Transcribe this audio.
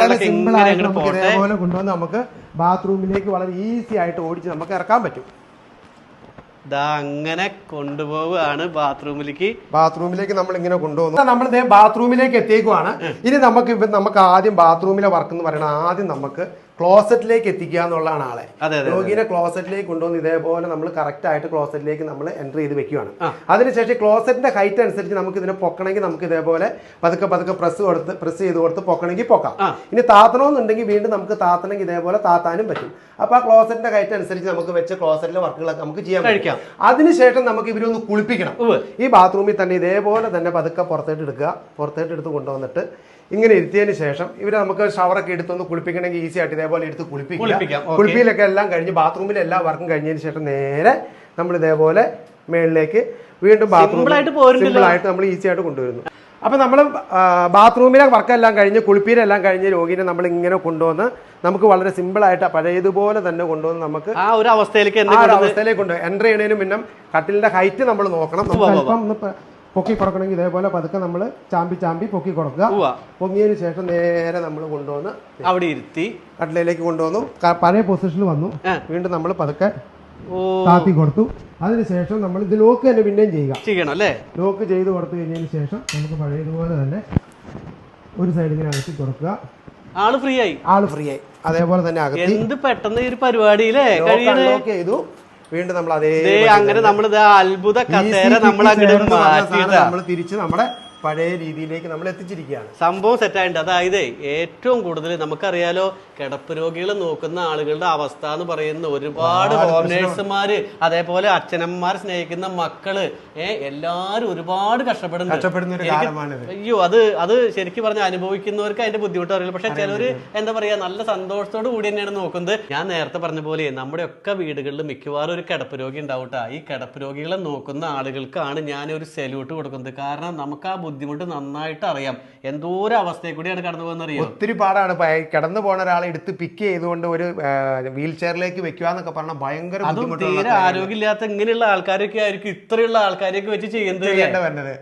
മക്കളൊക്കെ ഇതേപോലെ കൊണ്ടുവന്ന് നമുക്ക് ബാത്റൂമിലേക്ക് വളരെ ഈസി ആയിട്ട് ഓടിച്ച് നമുക്ക് ഇറക്കാൻ പറ്റും. ഇതാ അങ്ങനെ കൊണ്ടുപോവുകയാണ് ബാത്റൂമിലേക്ക് നമ്മൾ ഇങ്ങനെ കൊണ്ടുപോകുന്നു. നമ്മൾ ബാത്റൂമിലേക്ക് എത്തിയേക്കുവാണ്. ഇനി നമുക്ക് ആദ്യം ബാത്റൂമിലെ വർക്ക് എന്ന് പറയുന്നത് ആദ്യം നമുക്ക് ക്ലോസറ്റിലേക്ക് എത്തിക്കുക എന്നുള്ളതാണ് ആളെ. രോഗിനെ ക്ലോസറ്റിലേക്ക് കൊണ്ടുവന്ന് ഇതേപോലെ നമ്മൾ കറക്റ്റ് ആയിട്ട് ക്ലോസറ്റിലേക്ക് നമ്മൾ എൻ്റർ ചെയ്ത് വെക്കുകയാണ്. അതിനുശേഷം ക്ലോസറ്റിന്റെ ഹൈറ്റ് അനുസരിച്ച് നമുക്ക് ഇതിനെ പൊക്കണമെങ്കിൽ നമുക്ക് ഇതേപോലെ പതുക്കെ പ്രസ് ചെയ്ത് കൊടുത്ത് പൊക്കണമെങ്കിൽ പൊക്കാം. ഇനി താത്തണമെന്നുണ്ടെങ്കിൽ വീണ്ടും നമുക്ക് താത്തണമെങ്കിൽ ഇതേപോലെ താത്താനും പറ്റും. അപ്പൊ ആ ക്ലോസറ്റിന്റെ ഹൈറ്റ് അനുസരിച്ച് നമുക്ക് വെച്ച ക്ലോസറ്റിലെ വർക്കുകളൊക്കെ നമുക്ക് ചെയ്യാൻ കഴിക്കാം. അതിനുശേഷം നമുക്ക് ഇവരൊന്ന് കുളിപ്പിക്കണം. ഈ ബാത്റൂമിൽ തന്നെ ഇതേപോലെ തന്നെ പതുക്കെ പുറത്തേട്ട് എടുത്ത് കൊണ്ടുവന്നിട്ട് ഇങ്ങനെ ഇരുത്തിയതിന് ശേഷം ഇവരെ നമുക്ക് ഷവറൊക്കെ എടുത്തൊന്ന് കുളിപ്പിക്കണമെങ്കിൽ ഈസി ആയിട്ട് ഇതേപോലെ എടുത്ത് കുളിപ്പിക്കാം. കുളിപ്പിയിലൊക്കെ എല്ലാം കഴിഞ്ഞ് ബാത്റൂമിലെ എല്ലാ വർക്കും കഴിഞ്ഞതിന് ശേഷം നേരെ നമ്മൾ ഇതേപോലെ മേളിലേക്ക് വീണ്ടും സിമ്പിളായിട്ട് നമ്മൾ ഈസി ആയിട്ട് കൊണ്ടുവരുന്നു. അപ്പൊ നമ്മൾ ബാത്റൂമിലെ വർക്കെല്ലാം കഴിഞ്ഞ് കുളിപ്പീരെല്ലാം കഴിഞ്ഞ് രോഗിനെ നമ്മൾ ഇങ്ങനെ കൊണ്ടുവന്ന് നമുക്ക് വളരെ സിമ്പിൾ ആയിട്ട് പഴയതുപോലെ തന്നെ കൊണ്ടുവന്ന് നമുക്ക് ആ ഒരു അവസ്ഥയിലേക്ക് കൊണ്ടുപോകും. എൻ്റർ ചെയ്യണതിന് പിന്നെ കട്ടിലിന്റെ ഹൈറ്റ് നമ്മൾ നോക്കണം. പൊക്കി കൊടുക്കണമെങ്കിൽ ഇതേപോലെ പതുക്കെ നമ്മൾ ചാമ്പി പൊക്കി കൊടുക്കുക. പൊങ്ങിയതിന് ശേഷം നേരെ നമ്മൾ കൊണ്ടുവന്ന് അവിടെ ഇരുത്തി കട്ടിലേക്ക് കൊണ്ടുവന്നു. പഴയ പൊസിഷനിൽ വന്നു. വീണ്ടും നമ്മൾ പതുക്കെ താത്തി കൊടുത്തു. അതിനുശേഷം നമ്മൾ ഇത് ലോക്ക് തന്നെ പിന്നെയും ചെയ്യണം അല്ലേ. ലോക്ക് ചെയ്ത് കൊടുത്തു കഴിഞ്ഞതിന് ശേഷം നമുക്ക് പഴയതുപോലെ തന്നെ ഒരു സൈഡ് ഇങ്ങനെ അകത്തി കൊടുക്കുക. ആള് ഫ്രീ ആയി. അതേപോലെ തന്നെ അകത്തി എന്ത് പെട്ടെന്ന് ഈ ഒരു പരിപാടിയിലെ ലോക്ക് ചെയ്തു. വീണ്ടും നമ്മൾ അതേ അങ്ങനെ നമ്മൾ അത്ഭുത കസേര നമ്മൾ തിരിച്ച് നമ്മുടെ പഴയ രീതിയിലേക്ക് നമ്മൾ എത്തിച്ചിരിക്കുകയാണ്. സംഭവം സെറ്റായിട്ടുണ്ട്. അതായത് ഏറ്റവും കൂടുതൽ നമുക്കറിയാലോ കിടപ്പ് രോഗികളെ നോക്കുന്ന ആളുകളുടെ അവസ്ഥ എന്ന് പറയുന്ന ഒരുപാട് ഹോം നേഴ്സുമാര് അതേപോലെ അച്ഛനമ്മമാർ സ്നേഹിക്കുന്ന മക്കള് എല്ലാരും ഒരുപാട് കഷ്ടപ്പെടുന്ന ഒരു കാലമാണ്. അയ്യോ അത് ശരിക്കും പറഞ്ഞ അനുഭവിക്കുന്നവർക്ക് അതിന്റെ ബുദ്ധിമുട്ട് അറിയില്ല. പക്ഷെ ചിലര് എന്താ പറയാ നല്ല സന്തോഷത്തോട് കൂടി തന്നെയാണ് നോക്കുന്നത്. ഞാൻ നേരത്തെ പറഞ്ഞ പോലെ നമ്മുടെ ഒക്കെ വീടുകളിൽ മിക്കവാറും ഒരു കിടപ്പ് രോഗി ഉണ്ടാവട്ടെ. ഈ കിടപ്പ് രോഗികളെ നോക്കുന്ന ആളുകൾക്കാണ് ഞാൻ ഒരു സല്യൂട്ട് കൊടുക്കുന്നത്. കാരണം നമുക്ക് ആ ബുദ്ധിമുട്ട് നന്നായിട്ട് അറിയാം. എന്തോരം അവസ്ഥയെ കൂടിയാണ് കടന്നു പോകുന്നത് അറിയാം. ഒത്തിരി പാടാണ്. കടന്നു പോണ ഒരാളെ എടുത്ത് പിക്ക് ചെയ്തുകൊണ്ട് ഒരു വീൽ ചെയറിലേക്ക് വെക്കുക എന്നൊക്കെ പറഞ്ഞാൽ ഭയങ്കര തീരെ ആരോഗ്യമില്ലാത്ത ഇങ്ങനെയുള്ള ആൾക്കാരൊക്കെ ആയിരിക്കും ഇത്രയുള്ള ആൾക്കാരെയൊക്കെ വെച്ച് ചെയ്യേണ്ടത്.